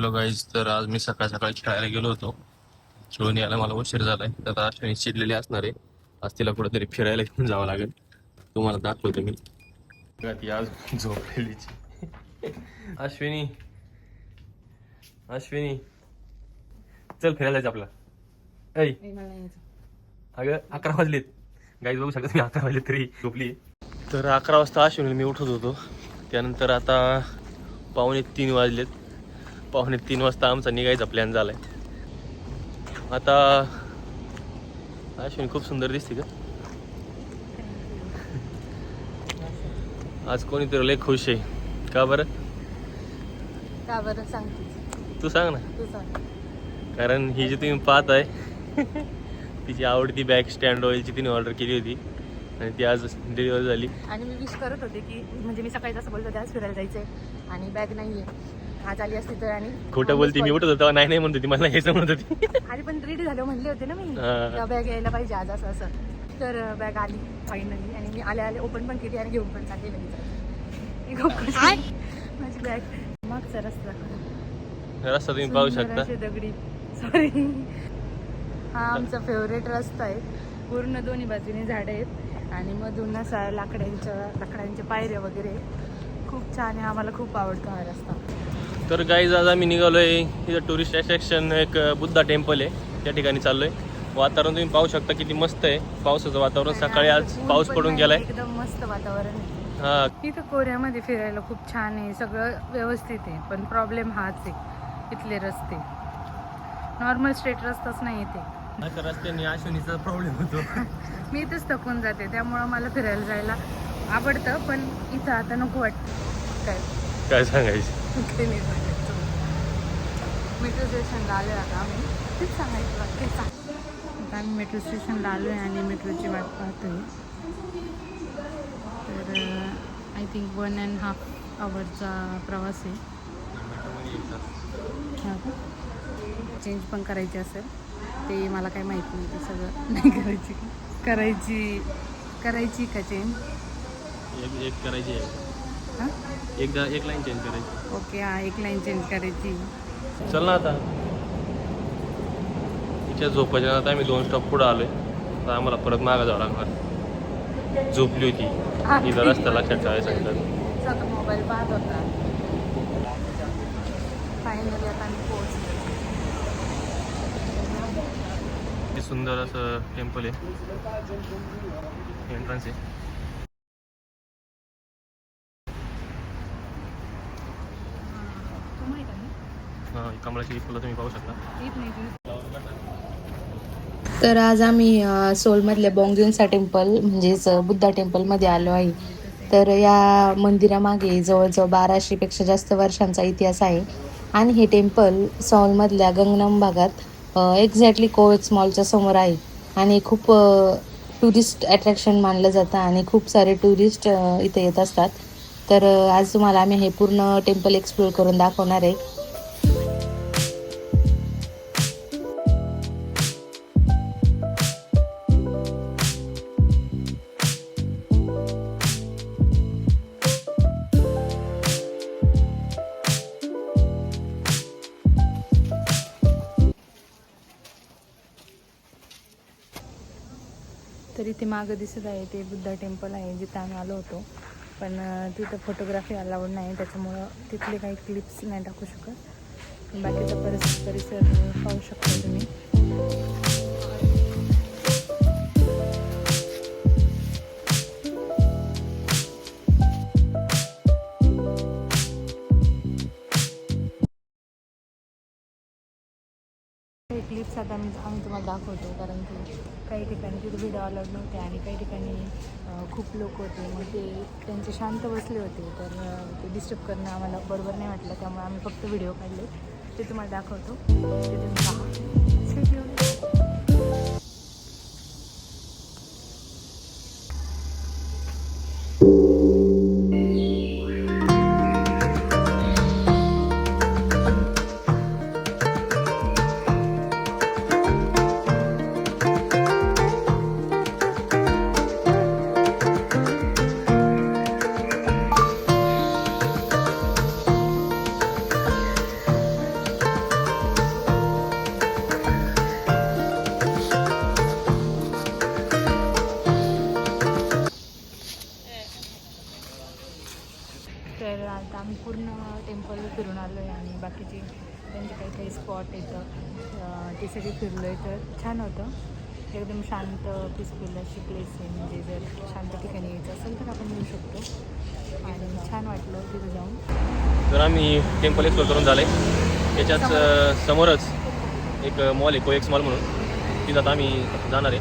Hello guys, तर आज मी सकाळ सकाळी खेळायला गेलो होतो. खेळून यायला मला उशीर झालाय. तर अश्विनी चिडलेली असणार आहे. आज तिला कुठेतरी फिरायला घेऊन जावं लागेल. तुम्हाला दाखवतो मी. ती आज झोपलेलीची. अश्विनी, अश्विनी, चल फिरायला जायचं आपला. ऐ अगं 11 वाजलेत. गाईज बघू शकता मी 11 वाजले तरी झोपली. तर 11 वाजता अश्विनी मी उठत होतो. त्यानंतर आता 2:45 वाजलेत. 2:45 वाजता आमचा निघायचा प्लॅन झालाय. आता अश्विनी खूप सुंदर दिसते का आज? कोणीतरी लय खुश आहे का बरं? का बरं सांगते? तू सांग ना. तू सांग. कारण ही जी तुम्ही पाहत आहे तिची आवडती बॅग स्टँड ऑइलची तिने ऑर्डर केली होती आणि ती आज डिलिव्हर झाली. आणि मी विश करत होते की म्हणजे मी सकाळी असं बोलत होते आज फिरायला जायचंय आणि बॅग नाहीये. आज आली असती तर. आणि खोटं बोलते. मी उठत होतो नाही म्हणत होती, मला यायचं म्हणत होती. अरे पण रेडी झालं म्हणले होते ना मी बॅग यायला पाहिजे आज असं असं. तर बॅग आली फायनली आणि मी आल्या आल्या ओपन पण केली आणि घेऊन पण चालली लगेच. माझी बॅग मागचा रस्ता तुम्ही पाहू शकता. दगडी सॉरी. हा आमचा फेवरेट रस्ता आहे. पूर्ण दोन्ही बाजूने झाडं आहेत आणि मधून असा लाकडांच्या पायऱ्या वगैरे खूप छान आहे. आम्हाला खूप आवडतो हा रस्ता. तर गाईज आज आम्ही निघालोय. इथं टुरिस्ट अट्रॅक्शन एक बुद्धा टेम्पल आहे, त्या ठिकाणी चाललोय. वातावरण तुम्ही पाहू शकता किती मस्त आहे. पावसाचं वातावरण. सकाळी आज पाऊस पडून गेलाय. एकदम मस्त वातावरण आहे. हा, इथं कोऱ्यामध्ये फिरायला खूप छान आहे. सगळं व्यवस्थित आहे. पण प्रॉब्लेम हाच आहे, इथले रस्ते नॉर्मल स्ट्रेट रस्ताच नाही इथे. रस्त्याने अश्विनीचा प्रॉब्लेम होतो. मी इथेच थकून जाते, त्यामुळं मला फिरायला जायला आवडतं. पण इथं आता नको वाटतं. काय सांगायचं? मेट्रो स्टेशनला आलो आता आम्ही. तेच सांगायचं वाटतं. आता आम्ही मेट्रो स्टेशनला आलो आहे आणि मेट्रोची वाट पाहतोय. तर आय थिंक 1.5 आवरचा प्रवास आहे. हा का? चेंज पण करायची असेल ते मला काही माहीत नाही. ते सगळं नाही करायची का चेंज? एक करायची आहे. हां एकदा एक लाईन चेंज करायची. ओके. हां एक लाईन चेंज करायची. चल ना आता. तिच्या झोपायच्या आता आम्ही 2 स्टॉप पुढे आलोय. आता आम्हाला परत मागं जावं लागणार. झोपली होती. तिला रस्ता लक्षात ठेवायला सांगितलं. स्वतः मोबाईल पाहत होता. फायनली आता आम्ही पोहोचलो. सुंदर असं टेम्पल आहे. एंट्रन्स आहे. हा, कमळाची फुलं तुम्ही पाहू शकता. तर आज आम्ही सोलमधल्या बॉंगजुन्सा टेम्पल म्हणजेच बुद्धा टेम्पलमध्ये आलो आहे. तर या मंदिरामागे जवळजवळ 1200पेक्षा जास्त वर्षांचा इतिहास आहे. आणि हे टेम्पल सौलमधल्या गंगनम भागात एक्झॅक्टली कोवेक्स मॉलच्या समोर आहे. आणि खूप टुरिस्ट अट्रॅक्शन मानलं जातं आणि खूप सारे टुरिस्ट इथे येत असतात. तर आज तुम्हाला आम्ही हे पूर्ण टेम्पल एक्सप्लोर करून दाखवणार आहे. तर इथे मागं दिसत आहे ते बुद्धा टेम्पल आहे जिथं आम्ही आलो होतो. पण तिथं फोटोग्राफी अलाउड नाही, त्याच्यामुळं तिथले काही क्लिप्स नाही टाकू शकत. बाकीचा परिसर पाहू शकता तुम्ही. क्लिप्स आता आम्ही तुम्हाला दाखवतो. कारण की काही ठिकाणी तिथे व्हिडिओ अलाउड नव्हते आणि काही ठिकाणी खूप लोक होते. मग ते त्यांचे शांत बसले होते. तर ते डिस्टर्ब करणं आम्हाला बरोबर नाही वाटलं. त्यामुळे आम्ही फक्त व्हिडिओ काढले. ते तुम्हाला दाखवतो. ते तुम्ही पहा. बाकीचे त्यांचे काही काही स्पॉट येतं ते सगळे फिरलो आहे. तर छान होतं, एकदम शांत पीसफुल अशी प्लेस आहे. म्हणजे जर शांत ठिकाणी यायचं असेल तर आपण येऊ शकतो आणि छान वाटलं तिथं जाऊन. तर आम्ही टेम्पल एक्सप्लोर करून झालं आहे. त्याच्याच समोरच एक मॉल आहे, कोएक्स मॉल म्हणून, तिथं आता आम्ही जाणार आहे.